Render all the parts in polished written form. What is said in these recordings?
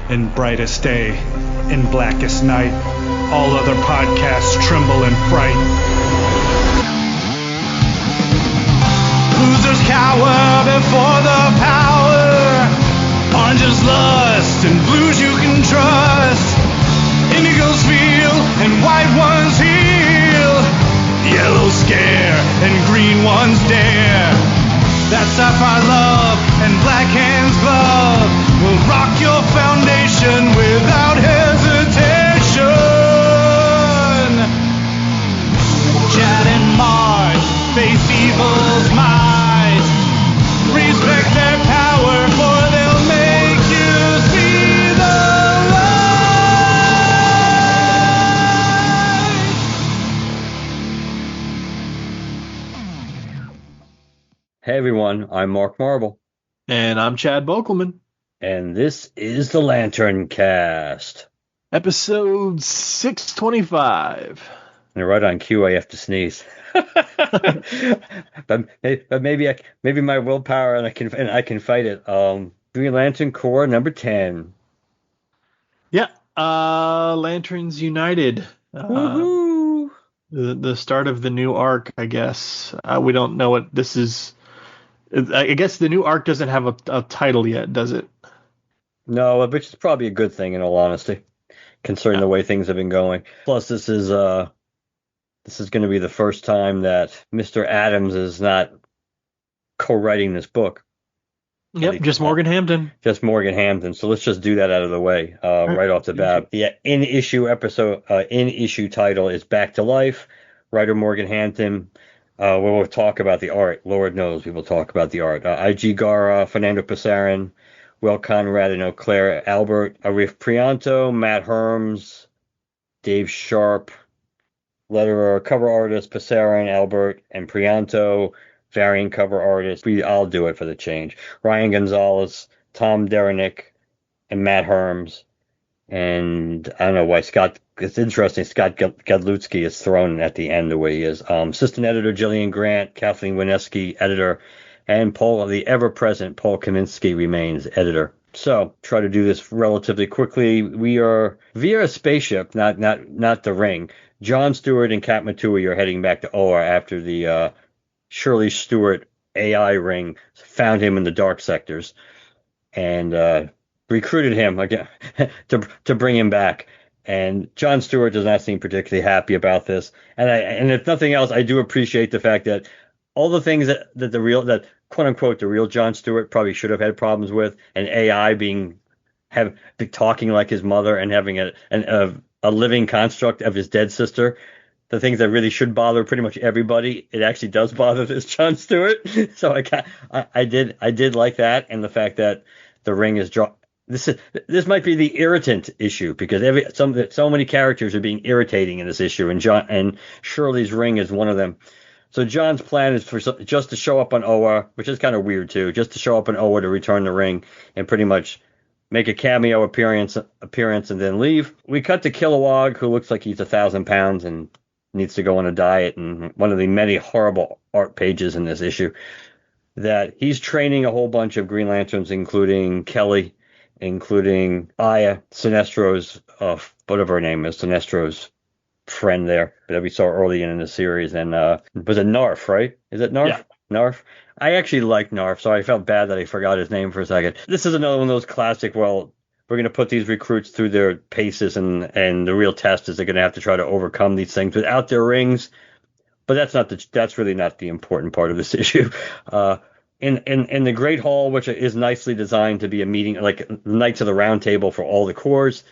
in brightest day, in blackest night. All other podcasts tremble in fright. Losers cower before the power. Oranges lust and blues you can trust. Indigos feel and white ones heal. Yellows scare and green ones dare. That sapphire love and black hands glove will rock your foundation without hesitation. Chad and Mars face evil's might. Respect their power, for they'll make you see the light. Hey everyone, I'm Mark Marble. And I'm Chad Bokelman. And this is the LanternCast. Episode 625. And right on cue, I have to sneeze. but maybe my willpower and I can fight it. Green Lantern Corps number 10. Yeah, Lanterns United. Woohoo! The start of the new arc, I guess. We don't know what this is. I guess the new arc doesn't have a title yet, does it? No, which is probably a good thing in all honesty, considering the way things have been going. Plus, this is going to be the first time that Mr. Adams is not co-writing this book. Yep, just Morgan Hampton. Just Morgan Hampton. So let's just do that out of the way right off the bat. The in-issue title is Back to Life. Writer Morgan Hampton. We'll talk about the art. Lord knows we will talk about the art. I.G. Gara, Fernando Pasarin, Will Conrad, and Claire Albert, Arif Prianto, Matt Herms, Dave Sharp, letterer, cover artist, Pasarin, Albert, and Prianto, variant cover artist. I'll do it for the change. Ryan Gonzalez, Tom Derenick, and Matt Herms. And I don't know why it's interesting, Scott Godlewski is thrown at the end the way he is. Assistant editor Gillian Grant, Kathleen Wineski, editor, and the ever-present Paul Kaminsky remains editor. So, try to do this relatively quickly. We are via a spaceship, not the ring. John Stewart and Kat Matui are heading back to OR after the Shirley Stewart AI ring found him in the dark sectors and recruited him again to bring him back. And John Stewart does not seem particularly happy about this. And if nothing else, I do appreciate the fact that all the things that quote unquote the real John Stewart probably should have had problems with, and AI be talking like his mother and having a living construct of his dead sister, the things that really should bother pretty much everybody, it actually does bother this John Stewart. So I did like that, and the fact that the ring is this might be the irritant issue, because so many characters are being irritating in this issue, and Shirley's ring is one of them. So John's plan is just to show up on Oa, which is kind of weird too, just to show up on Oa to return the ring and pretty much make a cameo appearance and then leave. We cut to Kilowog, who looks like he's 1,000 pounds and needs to go on a diet, and one of the many horrible art pages in this issue, that he's training a whole bunch of Green Lanterns, including Kelly, including Aya, Sinestro's, whatever her name is, Sinestro's friend there that we saw early in the series, and was it Narf, right? Is it Narf? Yeah. Narf. I actually like Narf, so I felt bad that I forgot his name for a second. This is another one of those classic, well, we're going to put these recruits through their paces, and the real test is they're going to have to try to overcome these things without their rings. But that's really not the important part of this issue. In the Great Hall, which is nicely designed to be a meeting, like Knights of the Round Table for all the corps,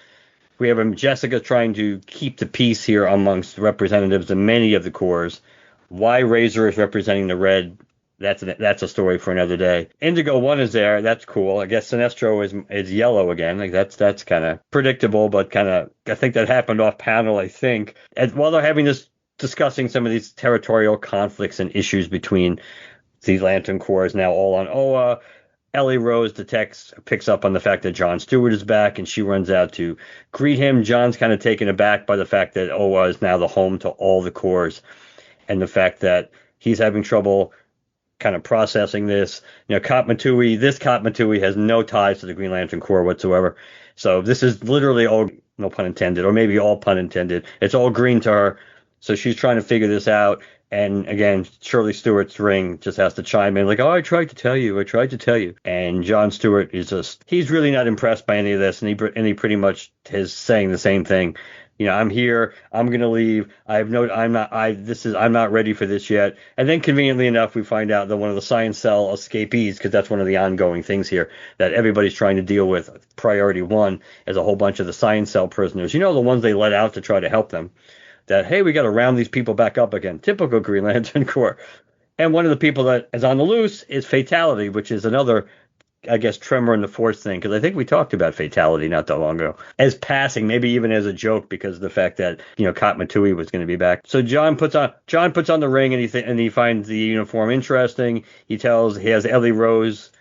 we have Jessica trying to keep the peace here amongst representatives of many of the corps. Why Razor is representing the red, that's a story for another day. Indigo 1 is there, that's cool. I guess Sinestro is yellow again. Like that's kind of predictable, but I think that happened off panel, I think. And while they're having this, discussing some of these territorial conflicts and issues between these Lantern Corps now all on Oa, Ellie Rose picks up on the fact that John Stewart is back, and she runs out to greet him. John's kind of taken aback by the fact that Oa is now the home to all the corps, and the fact that he's having trouble kind of processing this. This Cop Matui has no ties to the Green Lantern Corps whatsoever. So this is literally all, no pun intended, or maybe all pun intended. It's all green to her. So she's trying to figure this out. And again, Shirley Stewart's ring just has to chime in like, oh, I tried to tell you. And John Stewart he's really not impressed by any of this. And he pretty much is saying the same thing. I'm here. I'm going to leave. I'm not ready for this yet. And then conveniently enough, we find out that one of the Science Cell escapees, because that's one of the ongoing things here that everybody's trying to deal with. Priority one is a whole bunch of the Science Cell prisoners. The ones they let out to try to help them. That, hey, we got to round these people back up again. Typical Green Lantern Corps. And one of the people that is on the loose is Fatality, which is another, I guess, tremor in the force thing, because I think we talked about Fatality not that long ago. As passing, maybe even as a joke, because of the fact that, Cop Matui was going to be back. So John puts on the ring, and he finds the uniform interesting. He has Ellie Rose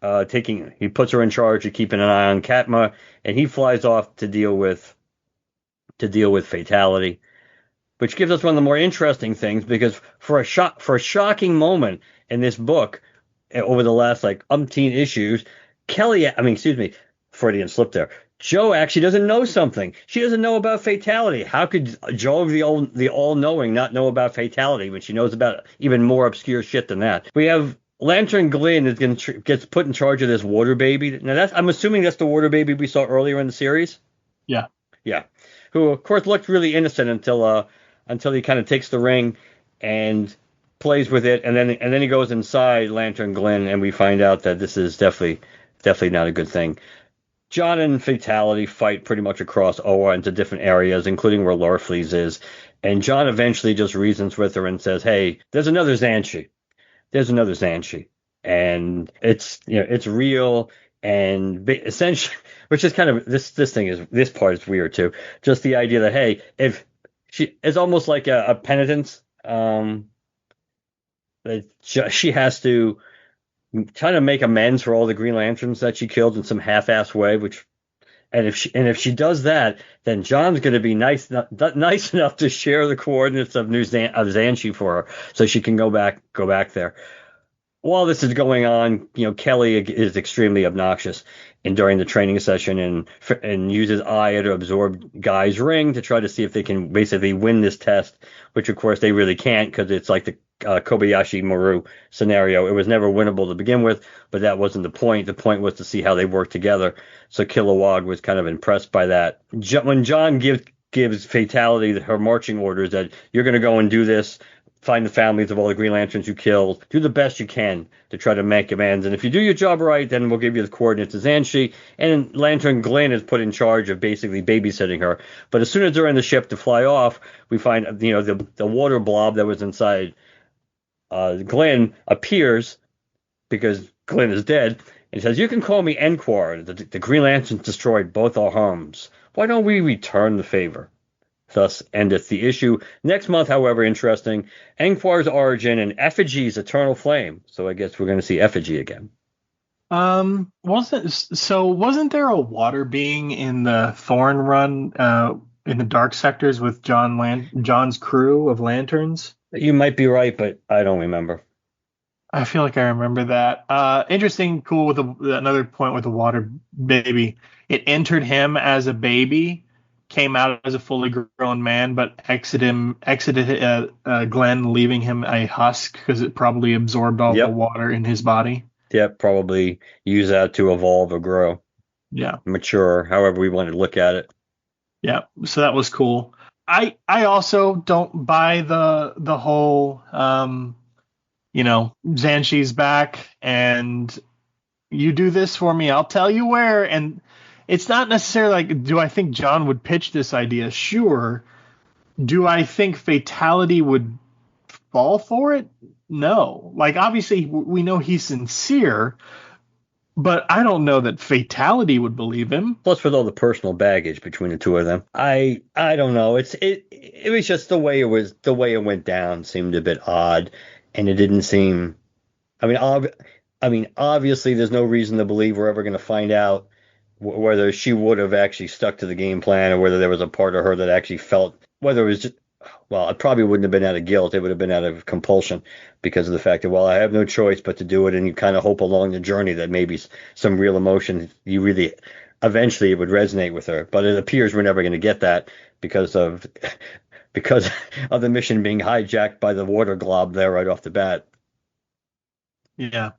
he puts her in charge of keeping an eye on Katma, and he flies off to deal with Fatality. Which gives us one of the more interesting things, because for a shocking moment in this book, over the last umpteen issues, Freudian slip there. Jo actually doesn't know something. She doesn't know about Fatality. How could Jo, the all-knowing, not know about Fatality when she knows about even more obscure shit than that? We have Lantern Glynn gets put in charge of this water baby. Now I'm assuming that's the water baby we saw earlier in the series. Yeah. Yeah. Who of course looked really innocent until he kind of takes the ring and plays with it, and then he goes inside Lantern Glynn, and we find out that this is definitely not a good thing. John and Fatality fight pretty much across Oa into different areas, including where Larfleeze is, and John eventually just reasons with her and says, hey, there's another Xanshi, and it's real, and essentially, which is kind of, this part is weird too, just the idea that, hey, if it's almost like a penitence. That she has to try to make amends for all the Green Lanterns that she killed in some half-assed way. If she does that, then John's going to be nice enough to share the coordinates of Xanshi for her, so she can go back there. While this is going on, Kelly is extremely obnoxious during the training session and uses Aya to absorb Guy's ring to try to see if they can basically win this test, which of course they really can't, because it's like the Kobayashi Maru scenario. It was never winnable to begin with, but that wasn't the point. The point was to see how they work together. So Kilowog was kind of impressed by that. When John gives Fatality her marching orders that you're going to go and do this, find the families of all the Green Lanterns you killed, do the best you can to try to make amends, and if you do your job right, then we'll give you the coordinates of Xanshi, and Lantern Glynn is put in charge of basically babysitting her. But as soon as they're in the ship to fly off, we find the water blob that was inside Glynn appears, because Glynn is dead, and says, you can call me Enquar. The Green Lanterns destroyed both our homes. Why don't we return the favor? Thus endeth the issue. Next month, however, interesting, Enquar's origin and Effigy's eternal flame. So I guess we're going to see Effigy again. Wasn't there a water being in the Thorn run in the Dark Sectors with John's crew of lanterns? You might be right, but I don't remember. I feel like I remember that. Interesting, cool with another point with the water baby. It entered him as a baby, came out as a fully grown man, but exited Glenn, leaving him a husk because it probably absorbed all the water in his body. Yep, probably use that to evolve or grow. Yeah. Mature, however we want to look at it. Yeah, so that was cool. I also don't buy the whole Xanshi's back and you do this for me, I'll tell you where. And it's not necessarily like, do I think John would pitch this idea? Sure. Do I think Fatality would fall for it? No. Like, obviously, we know he's sincere, but I don't know that Fatality would believe him. Plus, with all the personal baggage between the two of them, I don't know. It was just the way it went down seemed a bit odd, and it didn't seem. I mean, obviously, there's no reason to believe we're ever going to find out whether she would have actually stuck to the game plan, or whether there was a part of her that actually felt, whether it was just well, it probably wouldn't have been out of guilt. It would have been out of compulsion because of the fact that, well, I have no choice but to do it. And you kind of hope along the journey that maybe some real emotion, you really eventually it would resonate with her. But it appears we're never going to get that because of because of the mission being hijacked by the water glob there right off the bat. Yeah.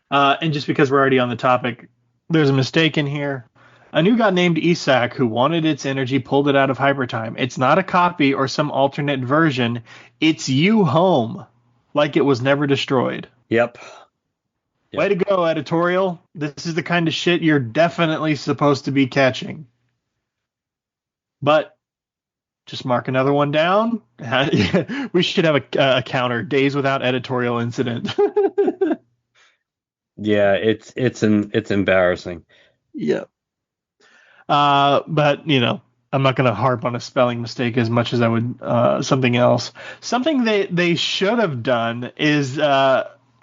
And just because we're already on the topic, there's a mistake in here. A new god named Isak who wanted its energy pulled it out of hypertime. It's not a copy or some alternate version. It's you home, like it was never destroyed. Yep. Way to go, editorial. This is the kind of shit you're definitely supposed to be catching. But just mark another one down. We should have a counter. Days without editorial incident. Yeah, it's embarrassing. Yeah. But I'm not going to harp on a spelling mistake as much as I would something else. Something they should have done is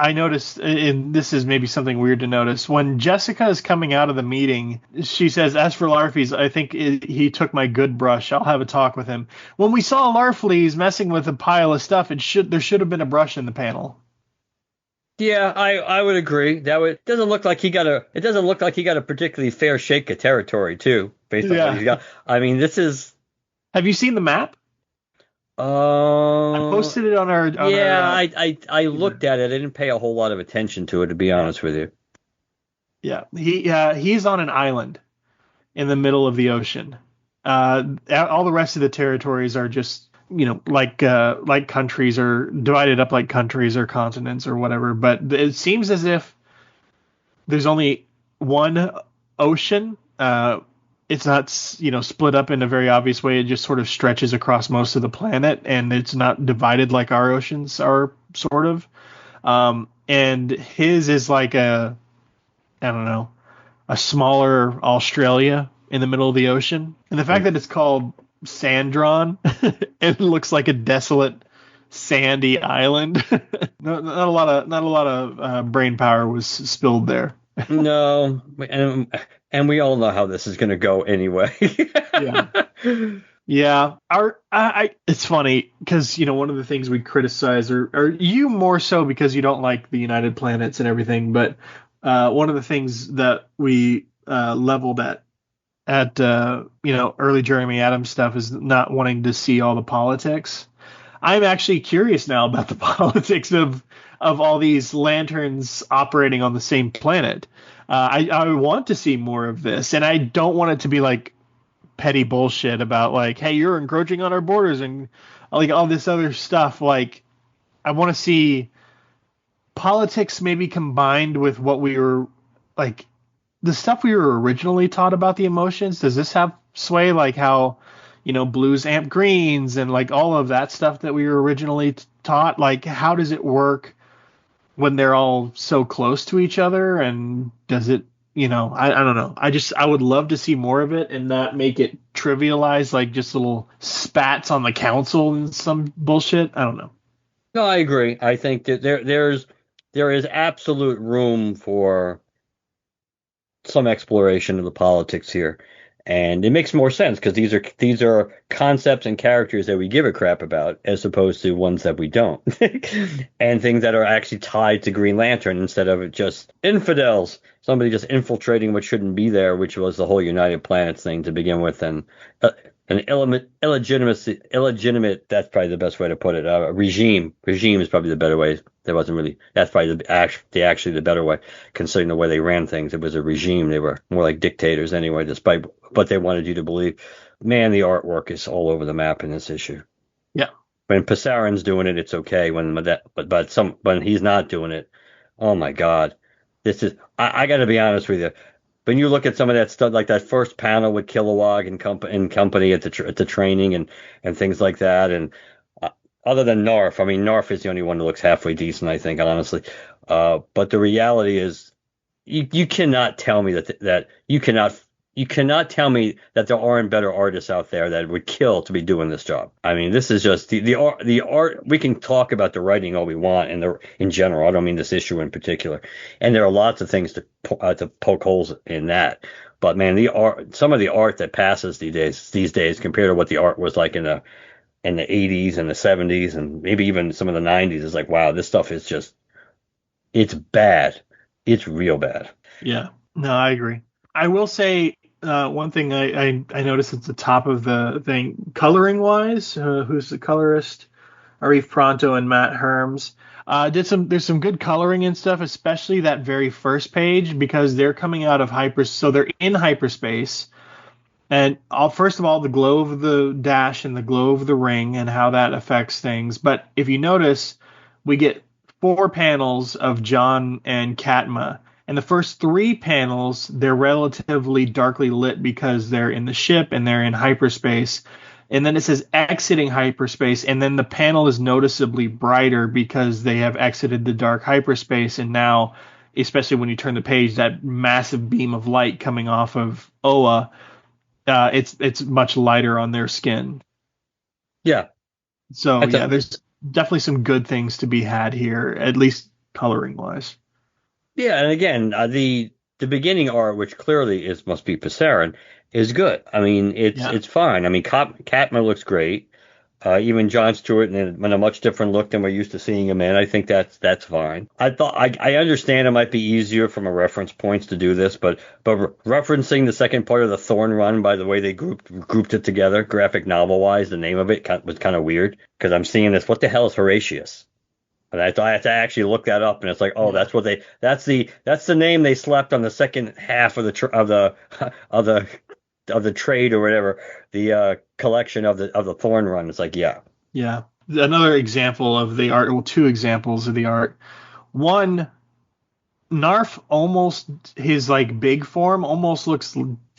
I noticed, and this is maybe something weird to notice, when Jessica is coming out of the meeting, she says, as for Larfleeze, I think he took my good brush. I'll have a talk with him. When we saw Larfleeze messing with a pile of stuff, there should have been a brush in the panel. Yeah, I would agree. It doesn't look like he got a particularly fair shake of territory too, based on what he's got. I mean, this is. Have you seen the map? I posted it on our. I looked at it. I didn't pay a whole lot of attention to it, to be honest with you. Yeah, he's on an island in the middle of the ocean. All the rest of the territories are just like countries, or divided up like countries or continents or whatever. But it seems as if there's only one ocean. It's not, split up in a very obvious way. It just sort of stretches across most of the planet, and it's not divided like our oceans are, sort of. And his is like I don't know, a smaller Australia in the middle of the ocean. And the fact that it's called Sandron, it looks like a desolate, sandy island. Not a lot of brain power was spilled there. No, and we all know how this is going to go anyway. Yeah. It's funny because one of the things we criticize, or you more so because you don't like the United Planets and everything, but one of the things that we leveled at early Jeremy Adams stuff is not wanting to see all the politics. I'm actually curious now about the politics of all these lanterns operating on the same planet. I want to see more of this, and I don't want it to be like petty bullshit about like, hey, you're encroaching on our borders and like all this other stuff. Like, I want to see politics maybe combined with what we were like, the stuff we were originally taught about the emotions. Does this have sway, like how blues amp greens and like all of that stuff that we were originally taught? Like, how does it work when they're all so close to each other? And does it, I don't know. I would love to see more of it and not make it trivialized, like just little spats on the council and some bullshit. I don't know. No, I agree. I think that there is absolute room for some exploration of the politics here, and it makes more sense because these are concepts and characters that we give a crap about as opposed to ones that we don't, and things that are actually tied to Green Lantern instead of just infidels, somebody just infiltrating what shouldn't be there, which was the whole United Planets thing to begin with, and an illegitimate, that's probably the best way to put it. Regime is probably the better way. That's probably the better way, considering the way they ran things. It was a regime. They were more like dictators anyway, despite what they wanted you to believe. Man, the artwork is all over the map in this issue. Yeah. When Pasarin's doing it, it's okay. When he's not doing it, oh my God. I got to be honest with you. When you look at some of that stuff, like that first panel with Kilowog and company at the training and things like that, and other than Narf, I mean, Narf is the only one that looks halfway decent, I think, honestly. But the reality is, you cannot tell me that you cannot tell me that there aren't better artists out there that would kill to be doing this job. I mean, this is just the art. We can talk about the writing all we want in general. I don't mean this issue in particular. And there are lots of things to poke holes in that. But man, some of the art that passes these days compared to what the art was like in the in the 80s and the 70s and maybe even some of the 90s. It's like, wow, this stuff is just, it's bad. It's real bad. Yeah. No, I agree. I will say one thing I noticed at the top of the thing, coloring wise, who's the colorist? Arif Pronto and Matt Herms. There's some good coloring and stuff, especially that very first page, because they're coming out of so they're in hyperspace. And first of all, the glow of the dash and the glow of the ring and how that affects things. But if you notice, we get 4 panels of John and Katma. And the first 3 panels, they're relatively darkly lit because they're in the ship and they're in hyperspace. And then it says exiting hyperspace, and then the panel is noticeably brighter because they have exited the dark hyperspace, and now, especially when you turn the page, that massive beam of light coming off of Oa, it's much lighter on their skin. Yeah. So there's definitely some good things to be had here, at least coloring wise. Yeah, and again, the beginning art, which clearly must be Pasaran, is good. I mean, it's fine. I mean, Katma looks great. Even Jon Stewart in a much different look than we're used to seeing him in. I think that's fine. I understand it might be easier from a reference points to do this, but referencing the second part of the Thorn run by the way they grouped it together, graphic novel wise, the name of it was kind of weird because I'm seeing this. What the hell is Horatius? And I had to actually look that up, and it's like, oh, that's the name they slapped on the second half of the trade or whatever, the collection of the Thorn run. It's like, yeah. Another example of the art. Well, 2 examples of the art. One, Narf his like big form almost looks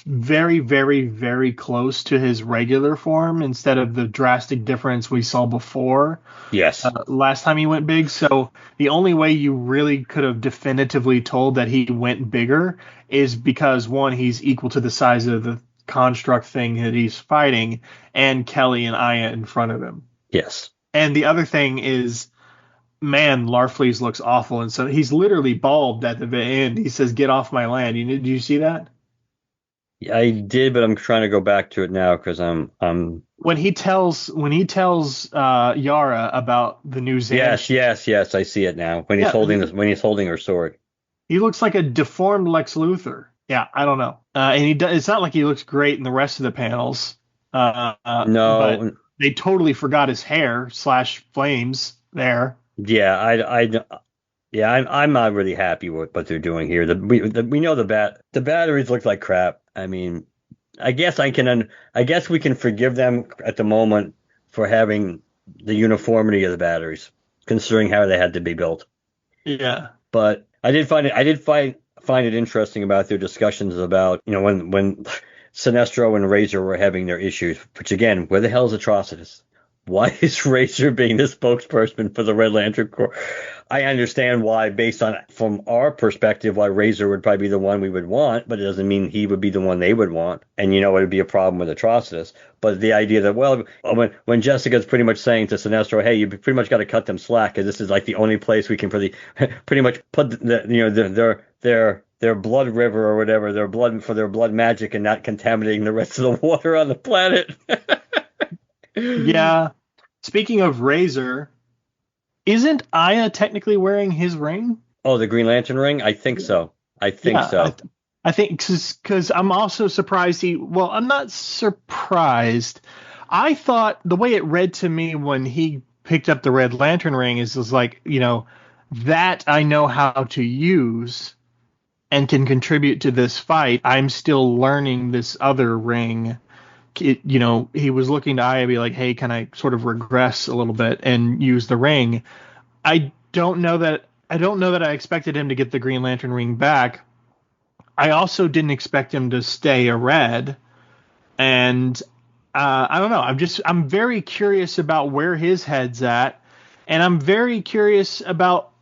very, very, very close to his regular form instead of the drastic difference we saw before. Yes. Last time he went big. So the only way you really could have definitively told that he went bigger is because, one, he's equal to the size of the construct thing that he's fighting, and Kelly and Aya in front of him. Yes. And the other thing is, man, Larfleeze looks awful, and so he's literally bald at the end. He says, "Get off my land." Did you see that? Yeah, I did, but I'm trying to go back to it now because I'm when he tells Yara about the new Xanth. Yes, I see it now. When he's holding her sword. He looks like a deformed Lex Luthor. Yeah, I don't know. And it's not like he looks great in the rest of the panels. No. But they totally forgot his hair / flames there. Yeah, I'm not really happy with what they're doing here. We know the batteries look like crap. I mean, I guess we can forgive them at the moment for having the uniformity of the batteries, considering how they had to be built. Yeah. But I did find it interesting about their discussions about, when Sinestro and Razor were having their issues, which again, where the hell is Atrocitus? Why is Razor being the spokesperson for the Red Lantern Corps? I understand why, from our perspective, why Razor would probably be the one we would want, but it doesn't mean he would be the one they would want. And, it would be a problem with Atrocitus. But the idea that, well, when Jessica's pretty much saying to Sinestro, hey, you pretty much got to cut them slack, because this is like the only place we can pretty much put their blood river or whatever, their blood magic, and not contaminating the rest of the water on the planet. Yeah. Speaking of Razor, isn't Aya technically wearing his ring? Oh, the Green Lantern ring? I think so. I think because I'm also surprised I'm not surprised. I thought the way it read to me when he picked up the Red Lantern ring was like, that I know how to use and can contribute to this fight. I'm still learning this other ring. He was looking to Aya, be like, hey, can I sort of regress a little bit and use the ring? I don't know that I expected him to get the Green Lantern ring back. I also didn't expect him to stay a Red. And I don't know. I'm very curious about where his head's at. And I'm very curious about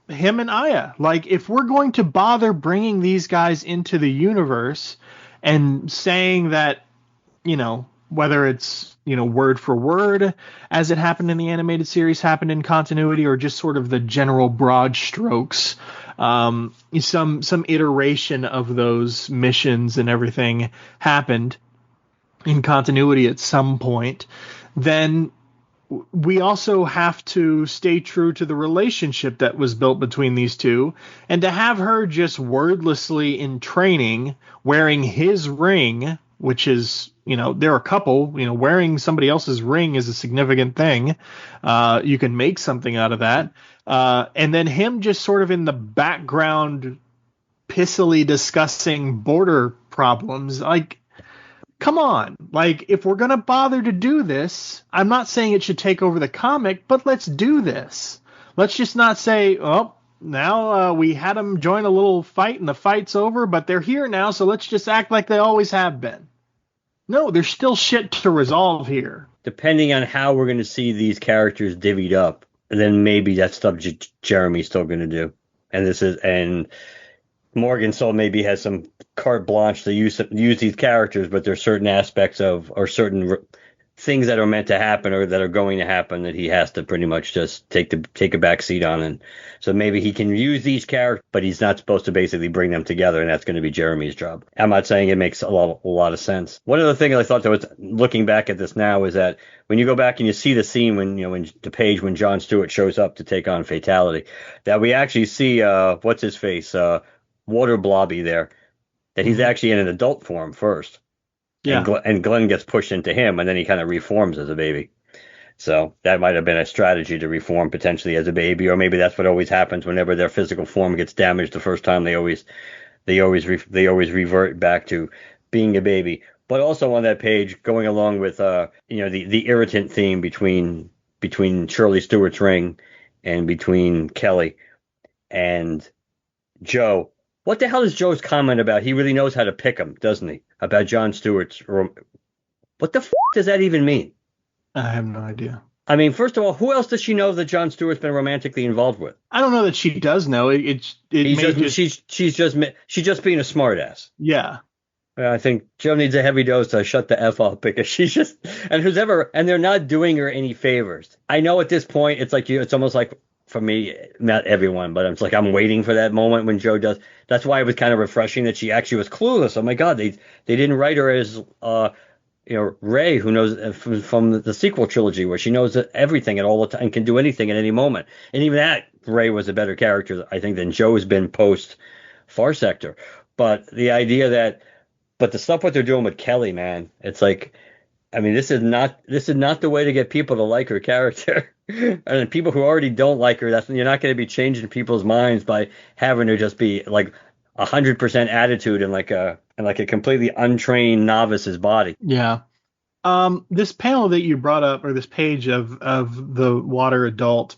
him and Aya. Like, if we're going to bother bringing these guys into the universe and saying that, whether it's, word for word as it happened in the animated series, happened in continuity, or just sort of the general broad strokes, some iteration of those missions and everything happened in continuity at some point, then we also have to stay true to the relationship that was built between these two. And to have her just wordlessly in training, wearing his ring, which is, they're a couple, wearing somebody else's ring is a significant thing. You can make something out of that. And then him just sort of in the background, pissily discussing border problems. Like, come on. Like, if we're going to bother to do this, I'm not saying it should take over the comic, but let's do this. Let's just not say, oh, now we had them join a little fight and the fight's over, but they're here now, so let's just act like they always have been. No, there's still shit to resolve here. Depending on how we're going to see these characters divvied up, then maybe that's stuff Jeremy's still going to do. And Morgan still maybe has some carte blanche to use these characters, but there's certain aspects of, or certain things that are meant to happen or that are going to happen that he has to pretty much just take a back seat on. And so maybe he can use these characters, but he's not supposed to basically bring them together, and that's going to be Jeremy's job. I'm not saying it makes a lot of sense. One of the things I thought that was, looking back at this now, is that when you go back and you see the scene when Jon Stewart shows up to take on Fatality, that we actually see what's his face, Water Blobby there, that he's actually in an adult form first. Yeah. And Glenn gets pushed into him, and then he kind of reforms as a baby. So that might have been a strategy to reform potentially as a baby, or maybe that's what always happens whenever their physical form gets damaged the first time. They always revert back to being a baby. But also on that page, going along with the irritant theme between Shirley Stewart's ring and between Kelly and Joe. What the hell is Joe's comment about? He really knows how to pick him, doesn't he? About Jon Stewart's. What the f*** does that even mean? I have no idea. I mean, first of all, who else does she know that Jon Stewart's been romantically involved with? I don't know that she does know. She's just being a smartass. Yeah. I think Joe needs a heavy dose to shut the F up, because she's just, and they're not doing her any favors. I know at this point it's almost like, for me, not everyone, but it's like I'm waiting for that moment when Joe does. That's why it was kind of refreshing that she actually was clueless. Oh my God, they didn't write her as Ray, who knows from the sequel trilogy, where she knows everything at all the time and can do anything at any moment. And even that, Ray was a better character, I think, than Joe's been post Far Sector. But the idea but the stuff what they're doing with Kelly, man, it's like, I mean, this is not the way to get people to like her character. And people who already don't like her, you're not going to be changing people's minds by having her just be like 100% attitude and like a completely untrained novice's body. Yeah. This panel that you brought up, or this page of the water adult,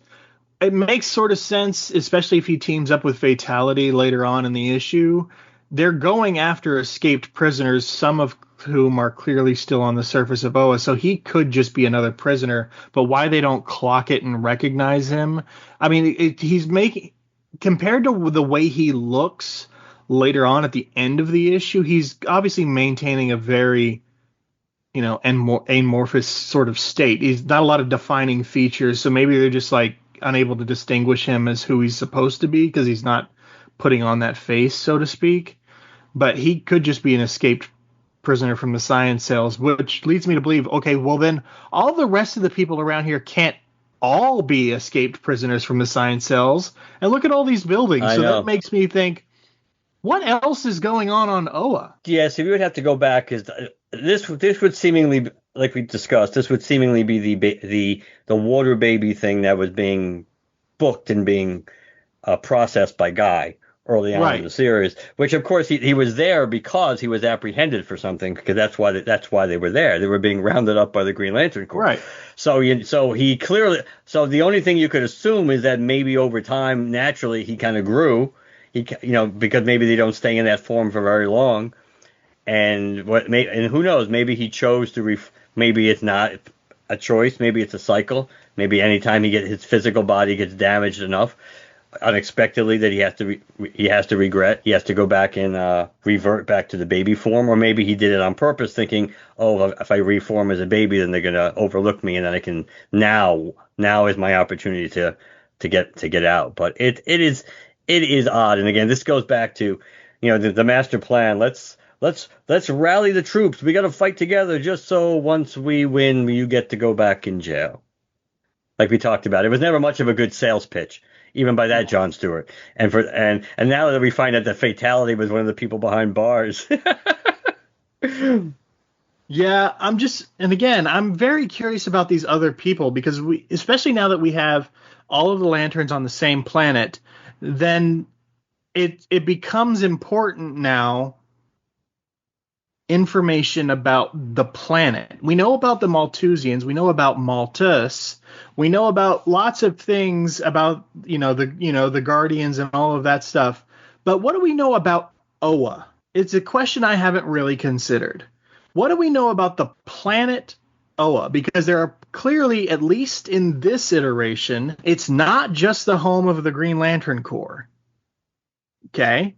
it makes sort of sense, especially if he teams up with Fatality later on in the issue. They're going after escaped prisoners, some of whom are clearly still on the surface of Oa, so he could just be another prisoner. But why they don't clock it and recognize him? I mean, he's making, compared to the way he looks later on at the end of the issue, he's obviously maintaining a very, amorphous sort of state. He's not a lot of defining features, so maybe they're just like unable to distinguish him as who he's supposed to be because he's not putting on that face, so to speak. But he could just be an escaped prisoner from the science cells, which leads me to believe, okay, well then all the rest of the people around here can't all be escaped prisoners from the science cells. And look at all these buildings. So that makes me think, what else is going on Oa? Yeah, so we would have to go back, because this would seemingly, like we discussed, this would seemingly be the water baby thing that was being booked and being processed by Guy early on in the series, which of course he was there because he was apprehended for something, because that's why they were there. They were being rounded up by the Green Lantern Corps. Right. So he clearly, so the only thing you could assume is that maybe over time, naturally, he kind of grew. Because maybe they don't stay in that form for very long, and who knows? Maybe he chose to. Maybe it's not a choice. Maybe it's a cycle. Maybe anytime his physical body gets damaged enough unexpectedly that he has to regret. He has to go back and revert back to the baby form, or maybe he did it on purpose, thinking, oh, if I reform as a baby, then they're gonna overlook me, and then I can now is my opportunity to get out. But it is odd, and again, this goes back to, the master plan. Let's rally the troops. We got to fight together, just so once we win, you get to go back in jail. like we talked about. It was never much of a good sales pitch, even by that Jon Stewart. And now that we find out that Fatality was one of the people behind bars. Yeah, I'm very curious about these other people because especially now that we have all of the lanterns on the same planet, then it becomes important now information about the planet. We know about the Malthusians, we know about Malthus, we know about lots of things about the Guardians and all of that stuff. But what do we know about Oa? It's a question I haven't really considered. What do we know about the planet Oa? Because there are clearly, at least in this iteration, it's not just the home of the Green Lantern Corps. Okay?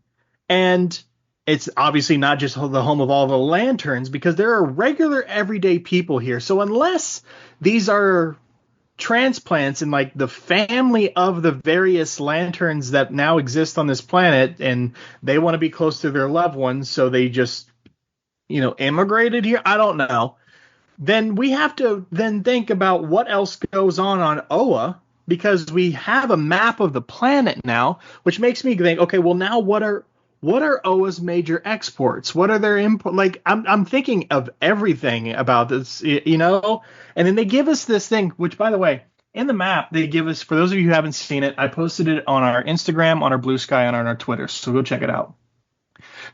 And it's obviously not just the home of all the lanterns, because there are regular everyday people here. So unless these are transplants in like the family of the various lanterns that now exist on this planet, and they want to be close to their loved ones, so they just immigrated here, I don't know, then we have to then think about what else goes on Oa, because we have a map of the planet now, which makes me think, okay, well, now what are Oa's major exports? What are their import? Like, I'm thinking of everything about this, and then they give us this thing, which, by the way, in the map they give us, for those of you who haven't seen it, I posted it on our Instagram, on our Blue Sky, and on our Twitter, so go check it out.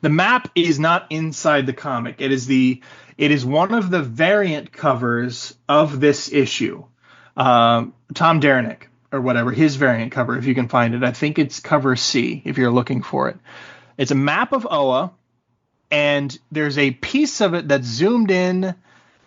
The map is not inside the comic. It is one of the variant covers of this issue. Tom Derenick or whatever, his variant cover, if you can find it. I think it's cover C if you're looking for it. It's a map of Oa, and there's a piece of it that's zoomed in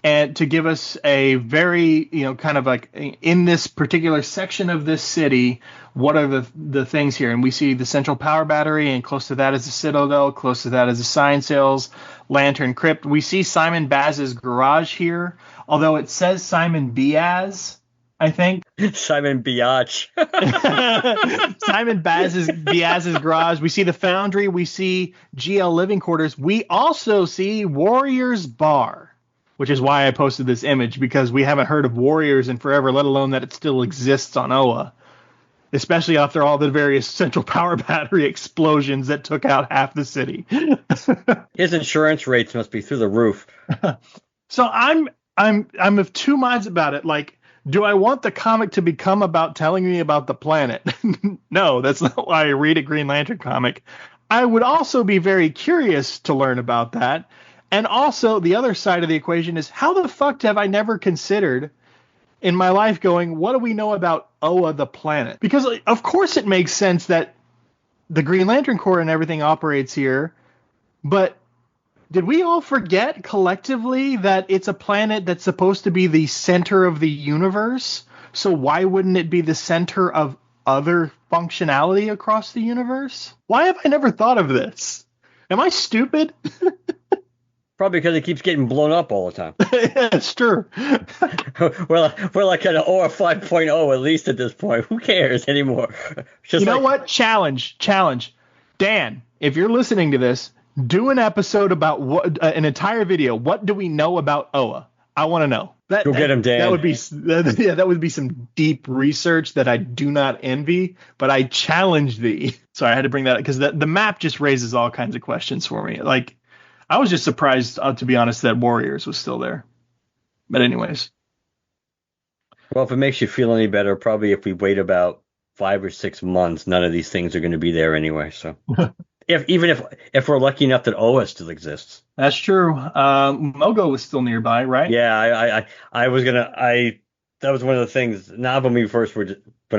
and to give us a very, kind of like in this particular section of this city, what are the things here? And we see the central power battery, and close to that is the Citadel, close to that is the Sign Sales, Lantern Crypt. We see Simon Baz's garage here, although it says Simon Biaz, I think. Simon Biatch. Simon Biaz's garage. We see the Foundry. We see GL Living Quarters. We also see Warriors Bar, which is why I posted this image, because we haven't heard of Warriors in forever, let alone that it still exists on Oa, especially after all the various central power battery explosions that took out half the city. His insurance rates must be through the roof. So I'm of two minds about it. Like, do I want the comic to become about telling me about the planet? No, that's not why I read a Green Lantern comic. I would also be very curious to learn about that. And also, the other side of the equation is, how the fuck have I never considered in my life going, what do we know about Oa the planet? Because, of course, it makes sense that the Green Lantern Corps and everything operates here, but did we all forget collectively that it's a planet that's supposed to be the center of the universe? So why wouldn't it be the center of other functionality across the universe? Why have I never thought of this? Am I stupid? Probably because it keeps getting blown up all the time. Yeah, it's true. we're like at an OR 5.0 at least at this point. Who cares anymore? You know what? Challenge. Dan, if you're listening to this, do an episode about an entire video. What do we know about Oa? I want to know. Go get him, Dan. That would be some deep research that I do not envy, but I challenge thee. Sorry, I had to bring that up because the map just raises all kinds of questions for me. Like, I was just surprised, to be honest, that Warriors was still there. But anyways. Well, if it makes you feel any better, probably if we wait about 5 or 6 months, none of these things are going to be there anyway. So, if we're lucky enough that Oa still exists. That's true. Mogo was still nearby, right? Yeah, I was gonna. That was one of the things. Not when I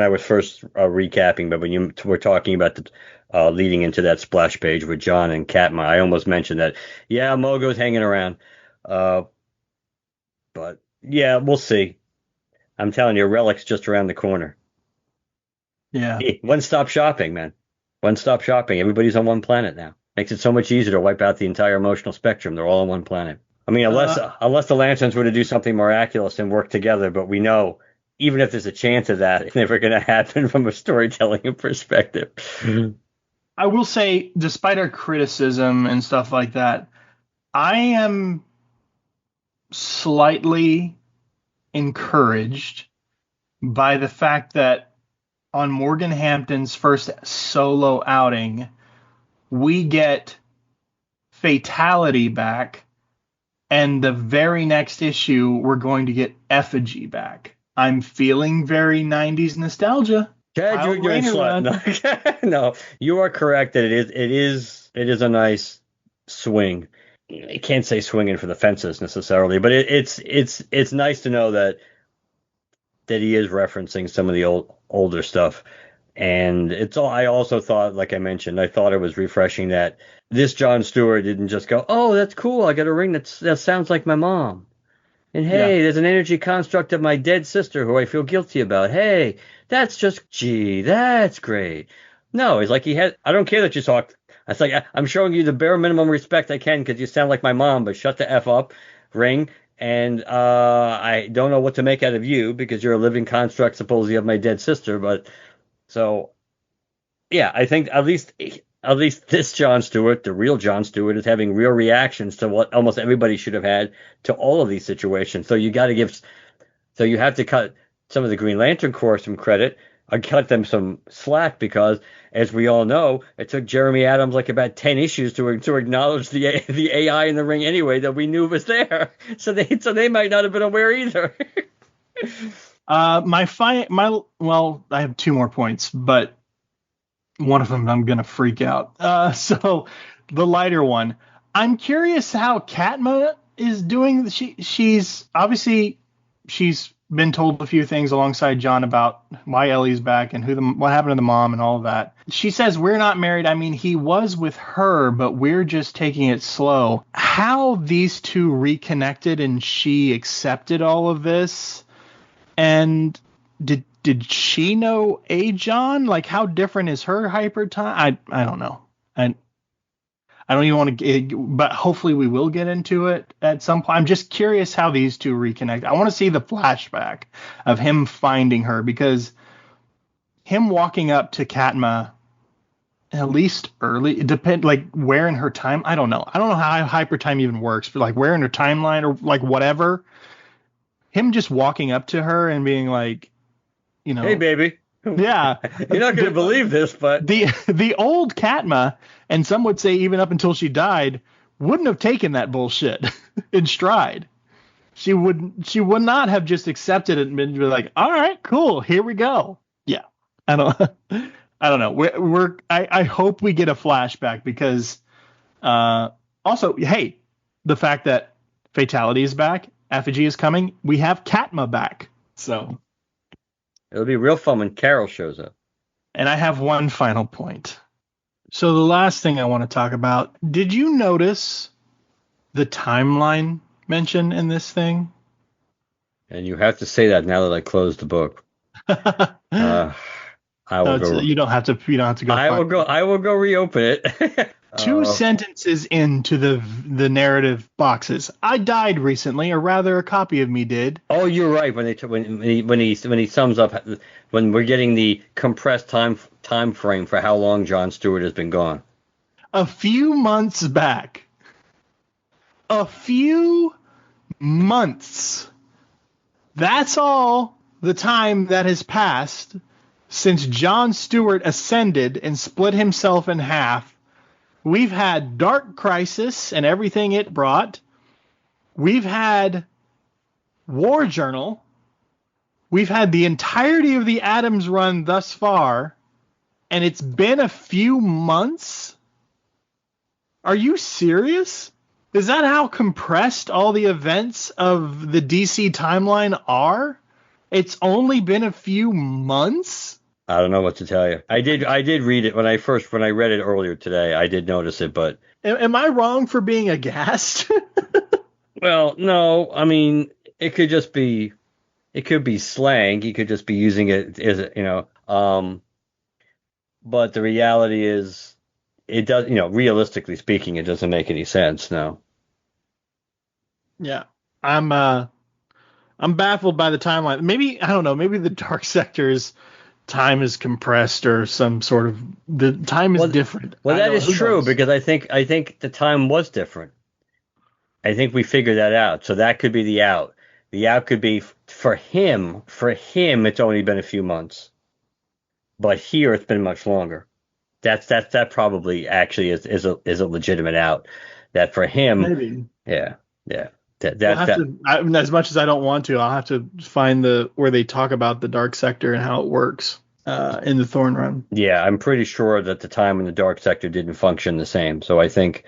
was first recapping, but when you were talking about the leading into that splash page with John and Katma, I almost mentioned that. Yeah, Mogo's hanging around. But yeah, we'll see. I'm telling you, Relic's just around the corner. Yeah. Hey, one-stop shopping, man. One-stop shopping. Everybody's on one planet now. Makes it so much easier to wipe out the entire emotional spectrum. They're all on one planet. I mean, unless the Lanterns were to do something miraculous and work together, but we know even if there's a chance of that, it's never going to happen from a storytelling perspective. I will say, despite our criticism and stuff like that, I am slightly encouraged by the fact that on Morgan Hampton's first solo outing, we get Fatality back, and the very next issue, we're going to get Effigy back. I'm feeling very 90s nostalgia. Chad, you're a slut. No, you are correct that it is a nice swing. I can't say swinging for the fences necessarily, but it's nice to know that he is referencing some of the older stuff. And it's all. I also thought, like I mentioned, I thought it was refreshing that this John Stewart didn't just go, "Oh, that's cool. I got a ring that sounds like my mom." And hey, there's an energy construct of my dead sister who I feel guilty about. Hey, that's great. No, it's like I don't care that you talk. It's like, I'm showing you the bare minimum respect I can because you sound like my mom, but shut the F up, ring. And I don't know what to make out of you because you're a living construct supposedly of my dead sister. But so, yeah, I think at least this John Stewart, the real John Stewart, is having real reactions to what almost everybody should have had to all of these situations. So you have to cut some of the Green Lantern Corps some credit. I cut them some slack because, as we all know, it took Jeremy Adams like about 10 issues to acknowledge the AI in the ring anyway that we knew was there. So they might not have been aware either. Well, I have two more points, but one of them I'm gonna freak out. So the lighter one, I'm curious how Katma is doing. She's obviously been told a few things alongside John about why Ellie's back and what happened to the mom and all of that. She says, we're not married. I mean, he was with her, but we're just taking it slow. How these two reconnected and she accepted all of this, and did she know a John? Like, how different is her hyper time? I don't know. I don't even want to, but hopefully we will get into it at some point. I'm just curious how these two reconnect. I want to see the flashback of him finding her, because him walking up to Katma, at least early, like where in her time, I don't know. I don't know how hyper time even works, but like where in her timeline or like whatever. Him just walking up to her and being like, hey, baby. Yeah. You're not going to believe this, but the old Katma, and some would say even up until she died, wouldn't have taken that bullshit in stride. She would not have just accepted it and been like, all right, cool, here we go. Yeah. I don't know. I hope we get a flashback, because also, hey, the fact that Fatality is back, Effigy is coming, we have Katma back. So it'll be real fun when Carol shows up. And I have one final point. So the last thing I want to talk about, did you notice the timeline mention in this thing? And you have to say that now that I closed the book. I will go. You don't have to go. I will go reopen it. Two sentences into the narrative boxes. I died recently, or rather, a copy of me did. Oh, you're right. When he sums up, when we're getting the compressed time frame for how long John Stewart has been gone. A few months back. A few months. That's all the time that has passed since John Stewart ascended and split himself in half. We've had Dark Crisis and everything it brought. We've had War Journal. We've had the entirety of the Adams run thus far, and it's been a few months? Are you serious? Is that how compressed all the events of the DC timeline are? It's only been a few months? I don't know what to tell you. I did read it when I read it earlier today. I did notice it, but am I wrong for being aghast? Well, no. I mean, it could be slang. He could just be using it as but the reality is, it does. Realistically speaking, it doesn't make any sense. No. Yeah, I'm baffled by the timeline. Maybe, I don't know. Maybe the Dark Sector's time is compressed, or some sort of the time is different. Well, that is true, because I think the time was different. I think we figured that out. So that could be the out. The out could be for him. For him, it's only been a few months, but here it's been much longer. That probably actually is a legitimate out. That for him, Maybe. yeah, yeah. We'll have to, as much as I don't want to, I'll have to find where they talk about the dark sector and how it works in the Thorn Run. Yeah, I'm pretty sure that the time when the dark sector didn't function the same. So I think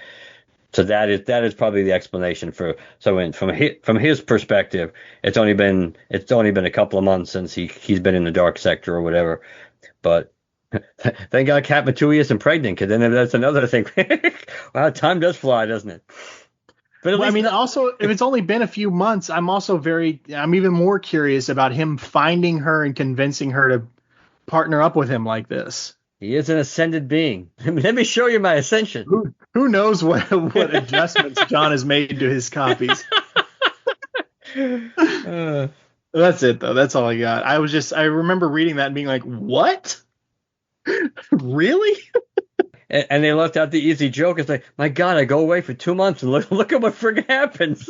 so that is probably the explanation for from his perspective, it's only been a couple of months since he's been in the dark sector or whatever. But thank God Kat Matui isn't pregnant, because then that's another thing. Wow, time does fly, doesn't it? But I mean, also, if it's only been a few months, I'm even more curious about him finding her and convincing her to partner up with him like this. He is an ascended being. Let me show you my ascension. Who knows what adjustments John has made to his copies. That's it, though. That's all I got. I remember reading that and being like, what? Really? And they left out the easy joke. It's like, my God, I go away for 2 months and look at what friggin' happens.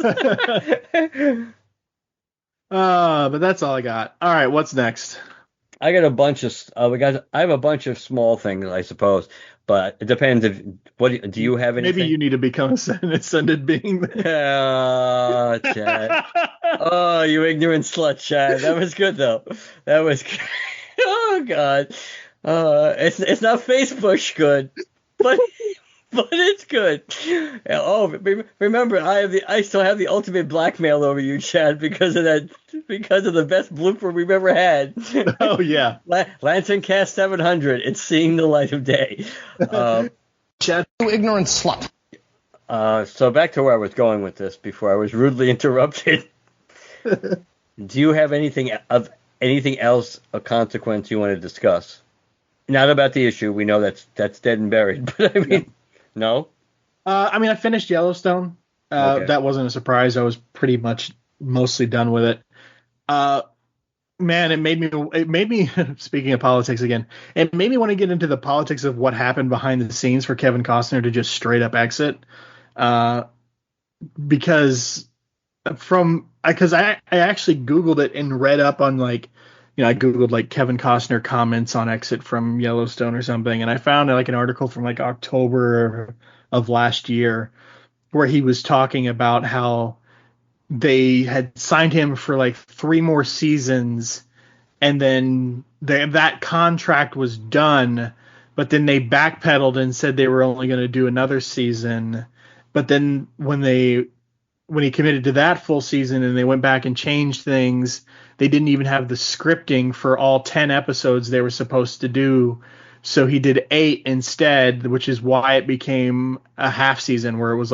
But that's all I got. All right, what's next? I got a bunch of I have a bunch of small things, I suppose, but it depends. Do you have anything? Maybe you need to become an ascended being. Oh, Chad. Oh, you ignorant slut, Chad. That was good though. That was good. Oh God. It's not Facebook good, but it's good. Oh, remember, I still have the ultimate blackmail over you, Chad, because of the best blooper we've ever had. Oh yeah, LanternCast 700. It's seeing the light of day. Chad, you ignorant slut. So back to where I was going with this before I was rudely interrupted. Do you have anything else of consequence you want to discuss? Not about the issue. We know that's dead and buried. But I mean, no. I mean, I finished Yellowstone. Okay. That wasn't a surprise. I was pretty much mostly done with it. Man, it made me speaking of politics again, it made me want to get into the politics of what happened behind the scenes for Kevin Costner to just straight up exit. Because I actually Googled it and read up on I Googled Kevin Costner comments on exit from Yellowstone or something. And I found an article from October of last year where he was talking about how they had signed him for 3 more seasons. And then that contract was done, but then they backpedaled and said they were only going to do another season. But then when he committed to that full season and they went back and changed things, they didn't even have the scripting for all 10 episodes they were supposed to do. So he did 8 instead, which is why it became a half season where it was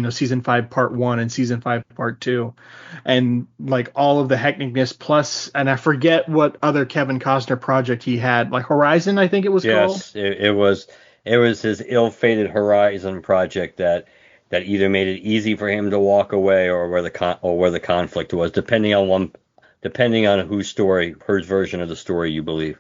season 5 part 1 and season 5 part 2. And all of the hecticness plus, and I forget what other Kevin Costner project he had, Horizon, I think it was called. Yes, it was his ill-fated Horizon project that either made it easy for him to walk away or where the conflict was, depending on whose version of the story you believe.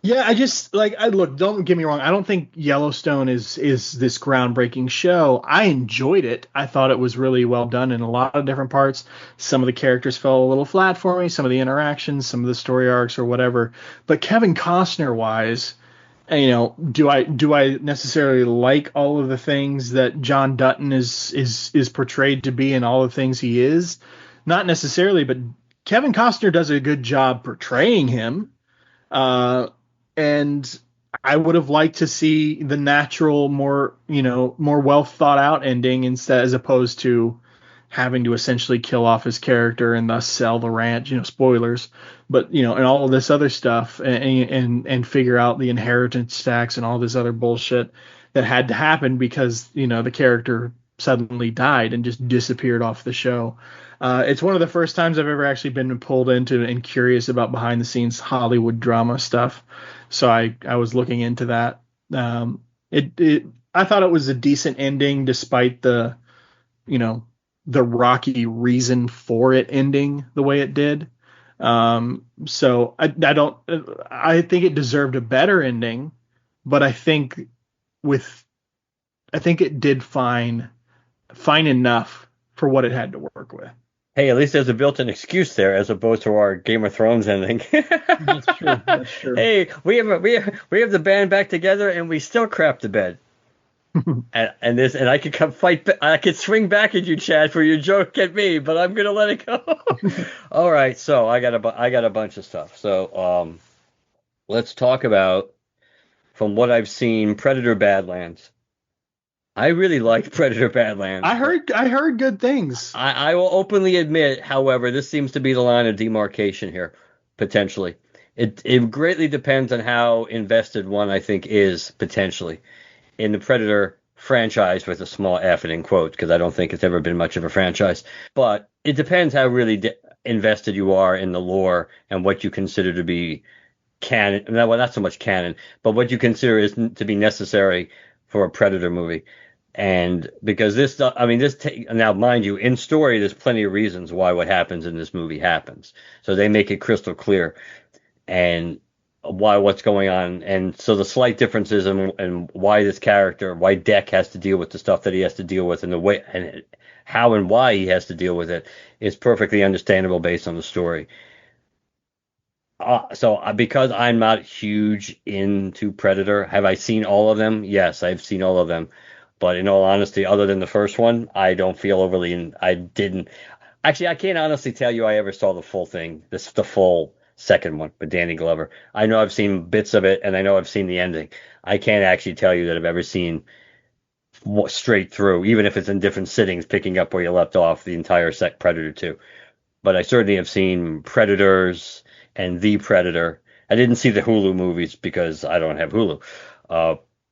Yeah, I just look, don't get me wrong. I don't think Yellowstone is this groundbreaking show. I enjoyed it. I thought it was really well done in a lot of different parts. Some of the characters fell a little flat for me, some of the interactions, some of the story arcs or whatever. But Kevin Costner wise, do I necessarily like all of the things that John Dutton is portrayed to be and all the things he is? Not necessarily, but Kevin Costner does a good job portraying him. And I would have liked to see the natural, more well thought out ending as opposed to having to essentially kill off his character and thus sell the ranch, spoilers, but and all of this other stuff and figure out the inheritance tax and all this other bullshit that had to happen because, the character suddenly died and just disappeared off the show. It's one of the first times I've ever actually been pulled into and curious about behind the scenes Hollywood drama stuff. So I was looking into that. I thought it was a decent ending despite the rocky reason for it ending the way it did. So I think it deserved a better ending, but I think it did fine enough for what it had to work with. Hey, at least there's a built-in excuse there, as opposed to our Game of Thrones ending. That's true. That's true. Hey, we have the band back together, and we still crap the bed. And I could come fight. I could swing back at you, Chad, for your joke at me, but I'm gonna let it go. All right, so I got a bunch of stuff. So let's talk about, from what I've seen, Predator Badlands. I really liked Predator Badlands. I heard good things. I will openly admit, however, this seems to be the line of demarcation here, potentially. It greatly depends on how invested one, I think, is potentially in the Predator franchise, with a small F and in quote, because I don't think it's ever been much of a franchise. But it depends how really invested you are in the lore and what you consider to be canon. No, well, not so much canon, but what you consider is to be necessary for a Predator movie. And because now, mind you, in story, there's plenty of reasons why what happens in this movie happens. So they make it crystal clear, and why what's going on. And so the slight differences in why this character, why Deck has to deal with the stuff that he has to deal with, and the way and how and why he has to deal with it is perfectly understandable based on the story. Because I'm not huge into Predator, have I seen all of them? Yes, I've seen all of them. But in all honesty, other than the first one, I don't feel overly. I didn't actually. I can't honestly tell you I ever saw the full thing. The full second one with Danny Glover. I know I've seen bits of it, and I know I've seen the ending. I can't actually tell you that I've ever seen straight through, even if it's in different sittings, picking up where you left off, the entire Predator 2. But I certainly have seen Predators and The Predator. I didn't see the Hulu movies because I don't have Hulu.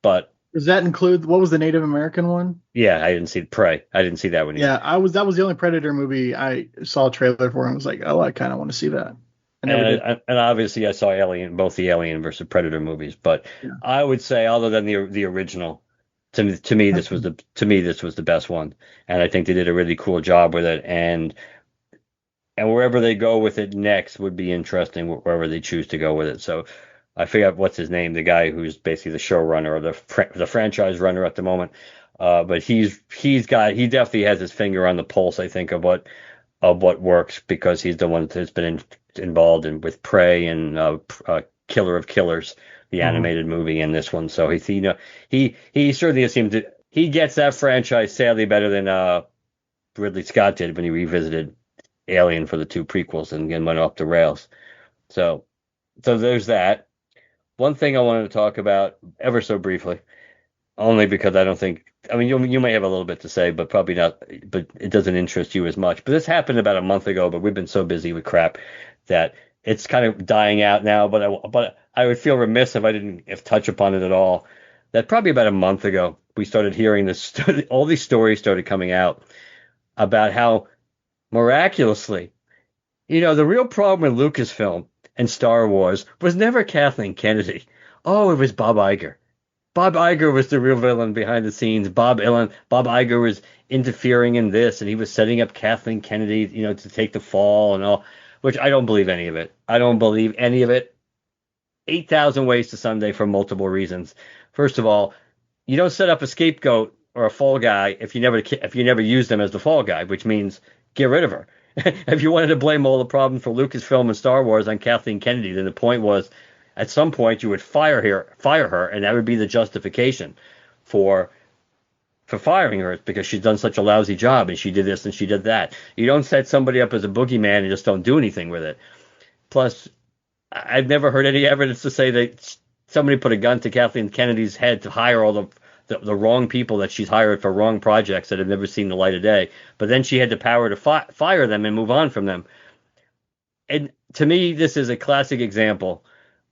But Does that include, what was the Native American one? yeah, I didn't see Prey. I didn't see that one either. Yeah, that was the only Predator movie I saw a trailer for, and I was like, oh, I kind of want to see that. I never did. And obviously I saw both the Alien versus Predator movies, but Yeah. I would say, other than the original, to me this was the best one, and I think they did a really cool job with it, and wherever they go with it next would be interesting, wherever they choose to go with it. So I forget what's his name, the guy who's basically the showrunner or the franchise runner at the moment. But he definitely has his finger on the pulse, I think, of what works, because he's the one that's been involved with Prey and Killer of Killers, the animated movie, and this one. So he certainly seems to, he gets that franchise sadly better than Ridley Scott did when he revisited Alien for the 2 prequels and then went off the rails. So there's that. One thing I wanted to talk about ever so briefly, only because I don't think, I mean, you may have a little bit to say, but probably not, but it doesn't interest you as much. But this happened about a month ago, but we've been so busy with crap that it's kind of dying out now. But I would feel remiss if I didn't touch upon it at all. That probably about a month ago, we started hearing this, all these stories started coming out about how miraculously, the real problem with Lucasfilm and Star Wars was never Kathleen Kennedy. Oh, it was Bob Iger. Bob Iger was the real villain behind the scenes. Bob Iger was interfering in this, and he was setting up Kathleen Kennedy, to take the fall and all, which I don't believe any of it. I don't believe any of it. 8,000 ways to Sunday for multiple reasons. First of all, you don't set up a scapegoat or a fall guy if you never use them as the fall guy, which means get rid of her. If you wanted to blame all the problems for Lucasfilm and Star Wars on Kathleen Kennedy, then the point was, at some point you would fire her, and that would be the justification for firing her, because she's done such a lousy job, and she did this and she did that. You don't set somebody up as a boogeyman and just don't do anything with it. Plus, I've never heard any evidence to say that somebody put a gun to Kathleen Kennedy's head to hire all the wrong people that she's hired for wrong projects that have never seen the light of day. But then she had the power to fire them and move on from them. And to me, this is a classic example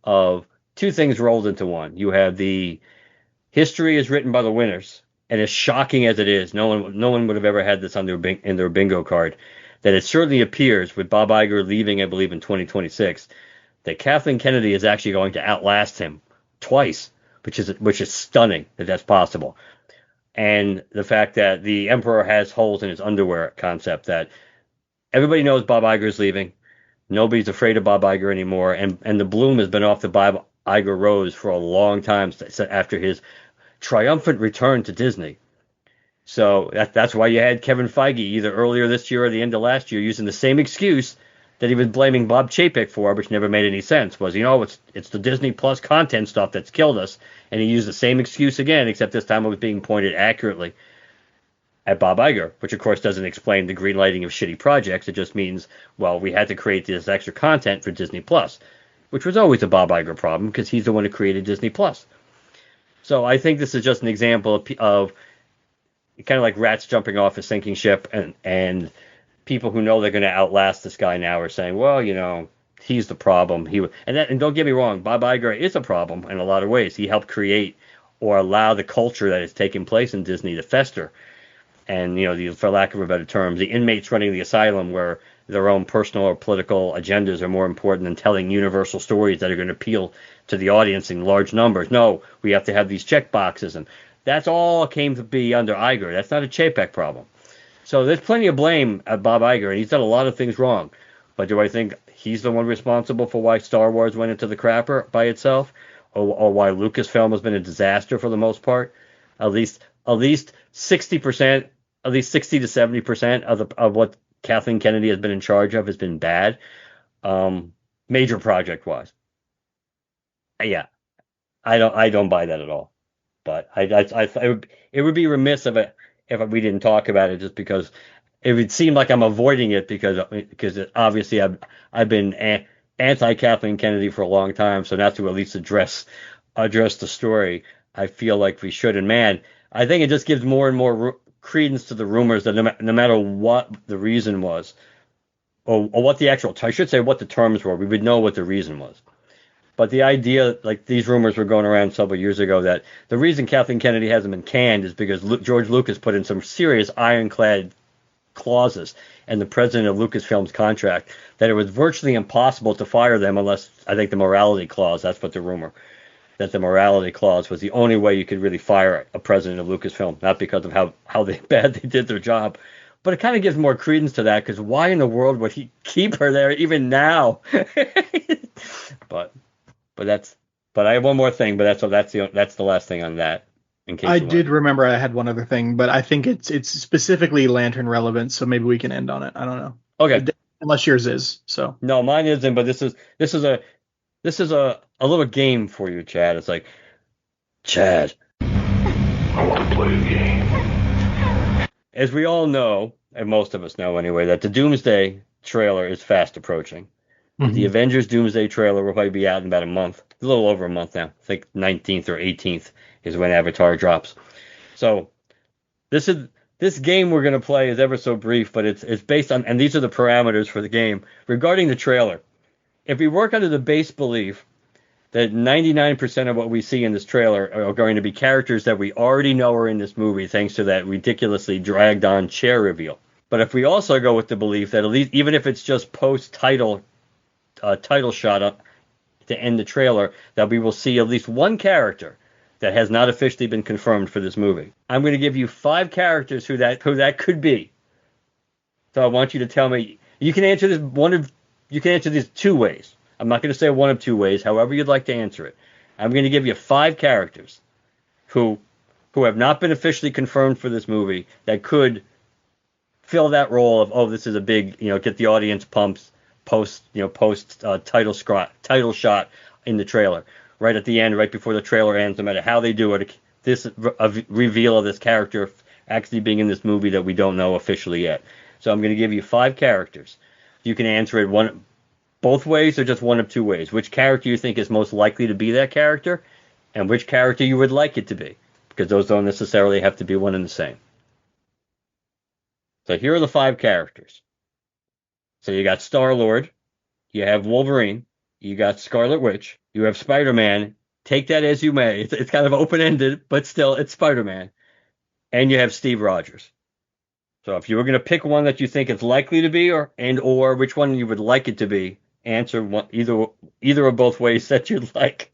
of two things rolled into one. You have the history is written by the winners, and as shocking as it is, no one would have ever had this in their bingo card. That it certainly appears, with Bob Iger leaving, I believe, in 2026, that Kathleen Kennedy is actually going to outlast him twice, which is stunning that that's possible. And the fact that the Emperor has holes in his underwear concept, that everybody knows Bob Iger is leaving. Nobody's afraid of Bob Iger anymore. And the bloom has been off the Bob Iger rose for a long time after his triumphant return to Disney. So that's why you had Kevin Feige either earlier this year or the end of last year using the same excuse that he was blaming Bob Chapek for, which never made any sense. Was, it's the Disney Plus content stuff that's killed us, and he used the same excuse again, except this time it was being pointed accurately at Bob Iger, which of course doesn't explain the green lighting of shitty projects. It just means, well, we had to create this extra content for Disney Plus, which was always a Bob Iger problem because he's the one who created Disney Plus. So I think this is just an example of kind of like rats jumping off a sinking ship, and people who know they're going to outlast this guy now are saying, well, he's the problem. And don't get me wrong, Bob Iger is a problem in a lot of ways. He helped create or allow the culture that is taking place in Disney to fester. And, for lack of a better term, the inmates running the asylum where their own personal or political agendas are more important than telling universal stories that are going to appeal to the audience in large numbers. No, we have to have these check boxes. And that's all came to be under Iger. That's not a Chapek problem. So there's plenty of blame at Bob Iger, and he's done a lot of things wrong. But do I think he's the one responsible for why Star Wars went into the crapper by itself? Or why Lucasfilm has been a disaster for the most part? At least 60%, at least 60 to 70% of what Kathleen Kennedy has been in charge of has been bad, major project wise. Yeah, I don't buy that at all. But it would be remiss if we didn't talk about it, just because it would seem like I'm avoiding it because obviously I've been anti Kathleen Kennedy for a long time. So now to at least address the story, I feel like we should. And man, I think it just gives more and more credence to the rumors that no matter what the reason was, or what the actual, I should say what the terms were, we would know what the reason was. But the idea, like these rumors were going around several years ago, that the reason Kathleen Kennedy hasn't been canned is because George Lucas put in some serious ironclad clauses in the president of Lucasfilm's contract that it was virtually impossible to fire them unless, I think, the morality clause, that's what the rumor, that the morality clause was the only way you could really fire a president of Lucasfilm, not because of how bad they did their job. But it kind of gives more credence to that, because why in the world would he keep her there even now? But I have one more thing, but that's the last thing on that. In case I did remember I had one other thing, but I think it's specifically Lantern relevant, so maybe we can end on it. I don't know. Okay. Unless yours is. So. No, mine isn't, but this is a little game for you, Chad. It's like, Chad, I want to play a game. As we all know, and most of us know anyway, that the Doomsday trailer is fast approaching. Mm-hmm. The Avengers Doomsday trailer will probably be out in about a month, a little over a month now. I think 19th or 18th is when Avatar drops. So this game we're going to play is ever so brief, but it's based on, and these are the parameters for the game regarding the trailer. If we work under the base belief that 99% of what we see in this trailer are going to be characters that we already know are in this movie, thanks to that ridiculously dragged on chair reveal. But if we also go with the belief that at least, even if it's just post-title shot to end the trailer, that we will see at least one character that has not officially been confirmed for this movie. I'm going to give you 5 characters who that could be. So I want you to tell me. You can answer this 2 ways. I'm not going to say one of 2 ways. However you'd like to answer it. I'm going to give you 5 characters who have not been officially confirmed for this movie that could fill that role of, this is a big, get the audience pumped post title shot in the trailer. Right at the end, right before the trailer ends, no matter how they do it, this reveal of this character actually being in this movie that we don't know officially yet. So I'm going to give you 5 characters. You can answer it both ways or just one of 2 ways. Which character you think is most likely to be that character, and which character you would like it to be, because those don't necessarily have to be one and the same. So here are the 5 characters. So you got Star-Lord, you have Wolverine, you got Scarlet Witch, you have Spider-Man. Take that as you may. It's kind of open-ended, but still, it's Spider-Man. And you have Steve Rogers. So if you were going to pick one that you think it's likely to be, or which one you would like it to be, answer either of both ways that you'd like.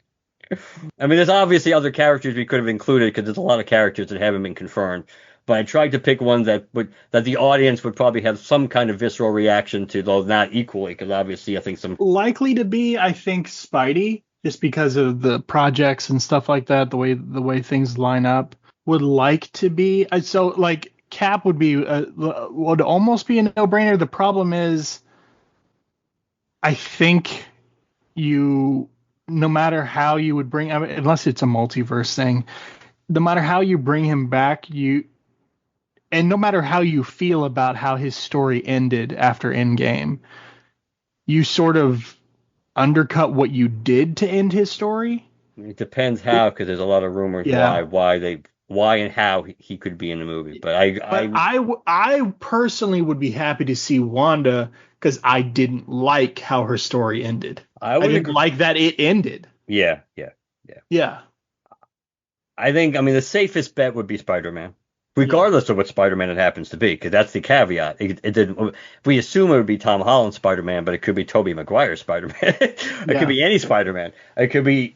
I mean, there's obviously other characters we could have included, because there's a lot of characters that haven't been confirmed. But I tried to pick one that the audience would probably have some kind of visceral reaction to, though not equally, because obviously I think some likely to be. I think Spidey, just because of the projects and stuff like that, the way things line up. would like to be. So like Cap would almost be a no-brainer. The problem is, I think no matter how you would bring, I mean, unless it's a multiverse thing, no matter how you bring him back, and no matter how you feel about how his story ended after Endgame, you sort of undercut what you did to end his story. It depends how, because there's a lot of rumors why and how he could be in the movie. But I personally would be happy to see Wanda, because I didn't like how her story ended. I didn't like that it ended. Yeah. I think, the safest bet would be Spider-Man, regardless of what Spider-Man it happens to be, because that's the caveat. It didn't. We assume it would be Tom Holland Spider-Man, but it could be Tobey Maguire Spider-Man. It could be any Spider-Man. It could be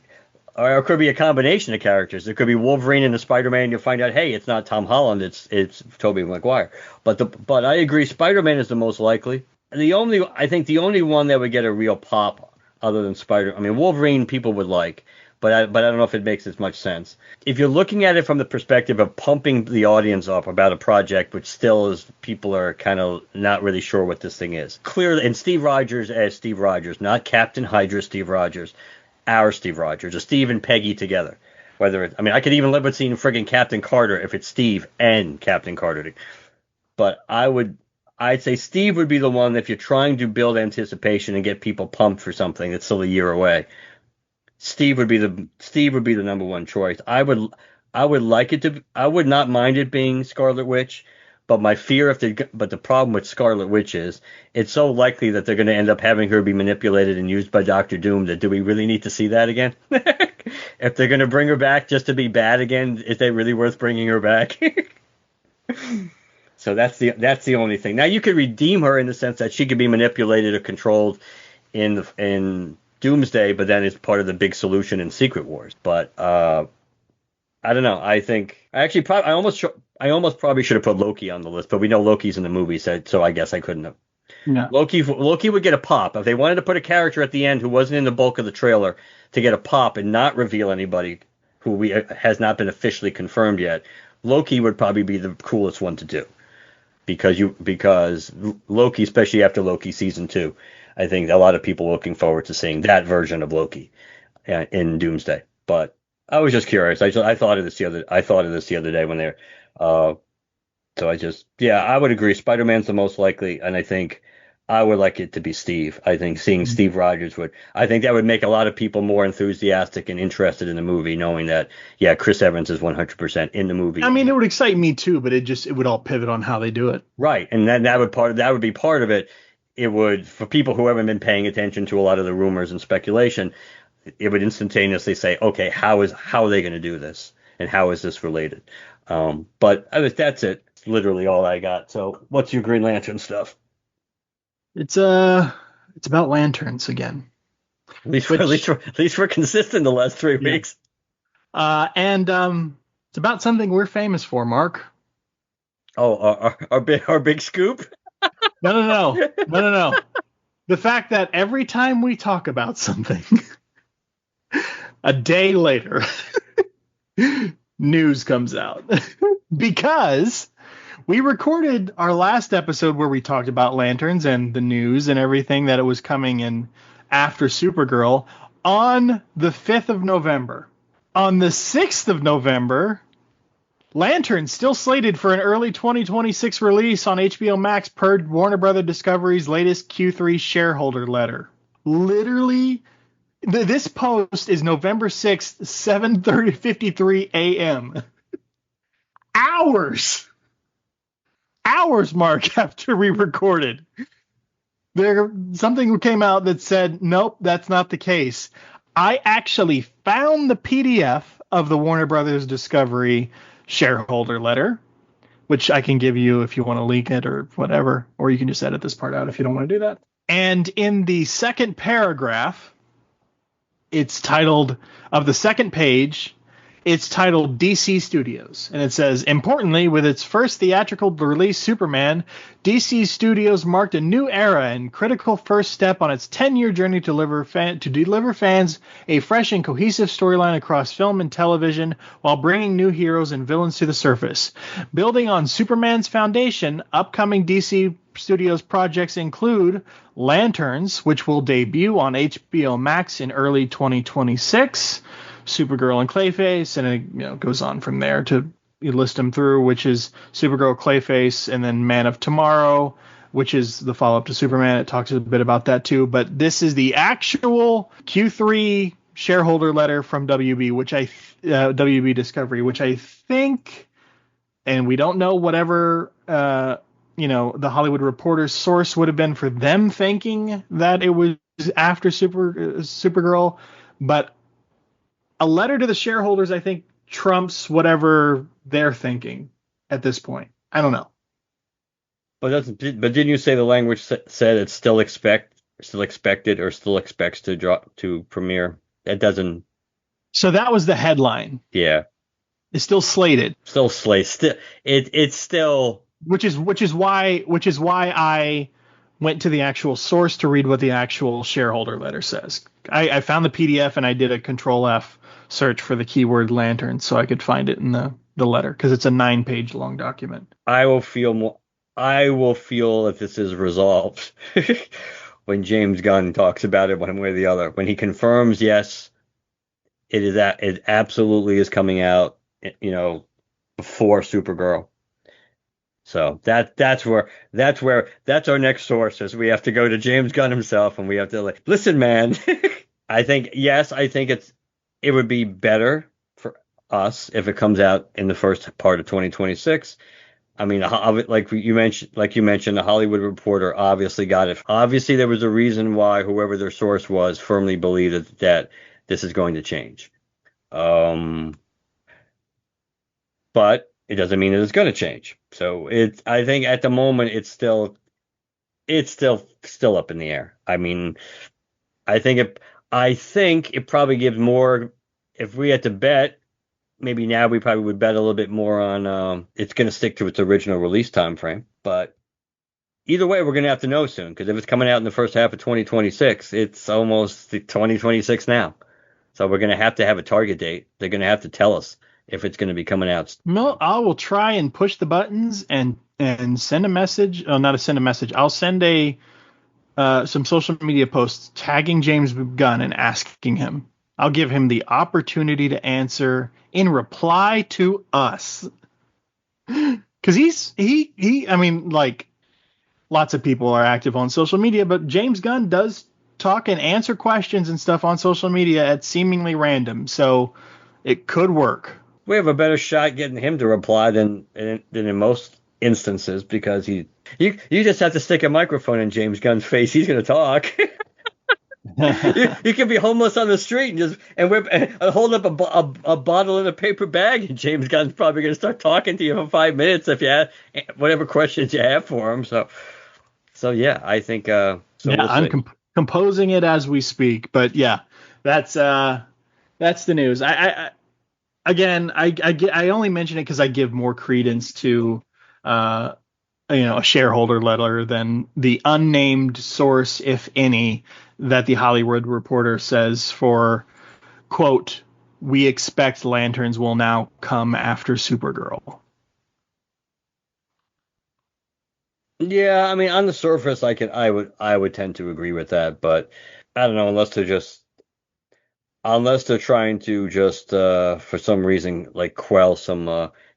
a combination of characters. It could be Wolverine and the Spider-Man. You'll find out, hey, it's not Tom Holland. It's Tobey Maguire. But I agree, Spider-Man is the most likely. I think the only one that would get a real pop other than Wolverine people would like. But I don't know if it makes as much sense. If you're looking at it from the perspective of pumping the audience up about a project, which still is, people are kind of not really sure what this thing is. Clearly, and Steve Rogers as Steve Rogers, not Captain Hydra Steve Rogers, our Steve Rogers, or Steve and Peggy together. I could even live with seeing friggin' Captain Carter if it's Steve and Captain Carter. But I'd say Steve would be the one if you're trying to build anticipation and get people pumped for something that's still a year away. Steve would be the number one choice. I would like it to. I would not mind it being Scarlet Witch, but the problem with Scarlet Witch is it's so likely that they're going to end up having her be manipulated and used by Doctor Doom. That do we really need to see that again? If they're going to bring her back just to be bad again, is it really worth bringing her back? So that's the only thing. Now you could redeem her in the sense that she could be manipulated or controlled in Doomsday, but then it's part of the big solution in Secret Wars. But I don't know. I almost probably should have put Loki on the list, but we know Loki's in the movie, so I guess I couldn't have. No. Loki would get a pop if they wanted to put a character at the end who wasn't in the bulk of the trailer to get a pop and not reveal anybody who has not been officially confirmed yet. Loki would probably be the coolest one to do because Loki, especially after Loki season 2. I think a lot of people are looking forward to seeing that version of Loki in Doomsday. But I was just curious. I thought of this the other day when they're. So I would agree. Spider-Man's the most likely, and I think I would like it to be Steve. I think seeing Steve Rogers I think that would make a lot of people more enthusiastic and interested in the movie, knowing that Chris Evans is 100% in the movie. It would excite me too, but it would all pivot on how they do it. Right, and then that would be part of it. It would, for people who haven't been paying attention to a lot of the rumors and speculation, it would instantaneously say, okay, how are they going to do this, and how is this related? But that's it. It's literally all I got. So, what's your Green Lantern stuff? It's about lanterns again. At least we're consistent the last 3 weeks. And it's about something we're famous for, Mark. Oh, our big scoop. No. The fact that every time we talk about something, a day later, news comes out. Because we recorded our last episode where we talked about lanterns and the news and everything that it was coming in after Supergirl on the 5th of November. On the 6th of November, Lantern still slated for an early 2026 release on HBO Max per Warner Bros. Discovery's latest Q3 shareholder letter. Literally, this post is November 6th, 7:53 a.m. Hours, Mark, after we recorded. Something came out that said, nope, that's not the case. I actually found the PDF of the Warner Bros. Discovery shareholder letter, which I can give you if you want to leak it or whatever, or you can just edit this part out if you don't want to do that. And in the second paragraph, it's titled, of the second page, It's titled DC Studios, and it says, importantly, with its first theatrical release, Superman, DC Studios marked a new era and critical first step on its 10-year journey to deliver fans a fresh and cohesive storyline across film and television while bringing new heroes and villains to the surface. Building on Superman's foundation, upcoming DC Studios projects include Lanterns, which will debut on HBO Max in early 2026, Supergirl and Clayface, and it goes on from there to list them through, which is Supergirl, Clayface, and then Man of Tomorrow, which is the follow-up to Superman. It talks a bit about that too, but this is the actual Q3 shareholder letter from WB Discovery, which I think, and we don't know whatever the Hollywood Reporter's source would have been for them thinking that it was after Supergirl, but a letter to the shareholders, I think, trumps whatever they're thinking at this point. I don't know. But didn't you say the language said it's still expected or still expects to premiere? That doesn't. So that was the headline. Yeah. It's still slated. Still slated. It's still. Which is why I went to the actual source to read what the actual shareholder letter says. I found the PDF and I did a Control F search for the keyword lantern so I could find it in the letter, because it's a 9-page long document. I will feel that this is resolved when James Gunn talks about it one way or the other. When he confirms, yes, it absolutely is coming out, before Supergirl. So that's our next source, is we have to go to James Gunn himself, and we have to listen, man. I think it would be better for us if it comes out in the first part of 2026. I mean, like you mentioned, the Hollywood Reporter obviously got it. Obviously, there was a reason why whoever their source was firmly believed that this is going to change. But it doesn't mean that it's going to change. So I think at the moment it's still up in the air. I mean, I think it probably gives more. If we had to bet, maybe now we probably would bet a little bit more on it's going to stick to its original release time frame. But either way, we're going to have to know soon, because if it's coming out in the first half of 2026, it's almost 2026 now. So we're going to have a target date. They're going to have to tell us if it's going to be coming out. No, I will try and push the buttons and send a message. Oh, not send a message. I'll send some social media posts tagging James Gunn and asking him. I'll give him the opportunity to answer in reply to us. Because I mean, like, lots of people are active on social media, but James Gunn does talk and answer questions and stuff on social media at seemingly random. So it could work. We have a better shot getting him to reply than in most instances, because you just have to stick a microphone in James Gunn's face. He's going to talk. you can be homeless on the street and we're holding up a bottle in a paper bag, and James Gunn's probably going to start talking to you for 5 minutes if you have whatever questions you have for him. So yeah, I think. So yeah, we'll I'm composing it as we speak, but yeah, that's the news. I only mention it because I give more credence to a shareholder letter than the unnamed source, if any, that the Hollywood Reporter says for, quote, "We expect Lanterns will now come after Supergirl." Yeah, I mean, on the surface, I would tend to agree with that, but I don't know, unless they're trying to just for some reason quell some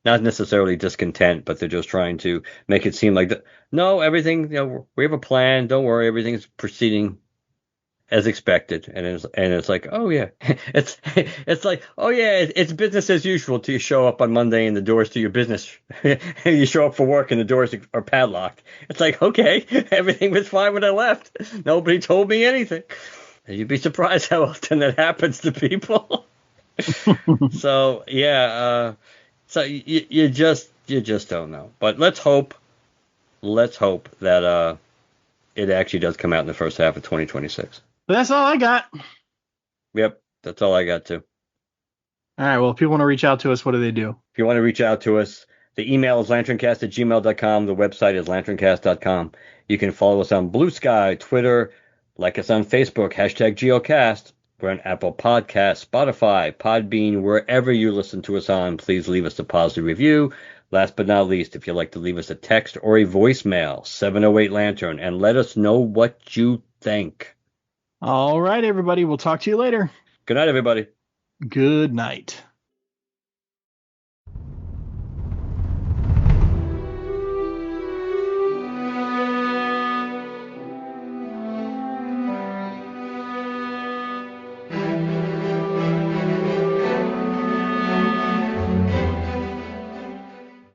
not necessarily discontent, but they're just trying to make it seem like no, everything, we have a plan, don't worry, everything's proceeding as expected, and it's like, oh yeah, it's like, oh yeah, it's business as usual till you show up on Monday and the doors to your business, you show up for work and the doors are padlocked. It's like, okay, everything was fine when I left, nobody told me anything. You'd be surprised how often that happens to people. So yeah, so you just don't know. But let's hope that it actually does come out in the first half of 2026. But that's all I got. Yep, that's all I got too. All right. Well, if people want to reach out to us, what do they do? If you want to reach out to us, the email is lanterncast@gmail.com. The website is lanterncast.com. You can follow us on Blue Sky, Twitter, like us on Facebook, #GeoCast. We're on Apple Podcasts, Spotify, Podbean, wherever you listen to us on. Please leave us a positive review. Last but not least, if you'd like to leave us a text or a voicemail, 708 Lantern, and let us know what you think. All right, everybody. We'll talk to you later. Good night, everybody. Good night.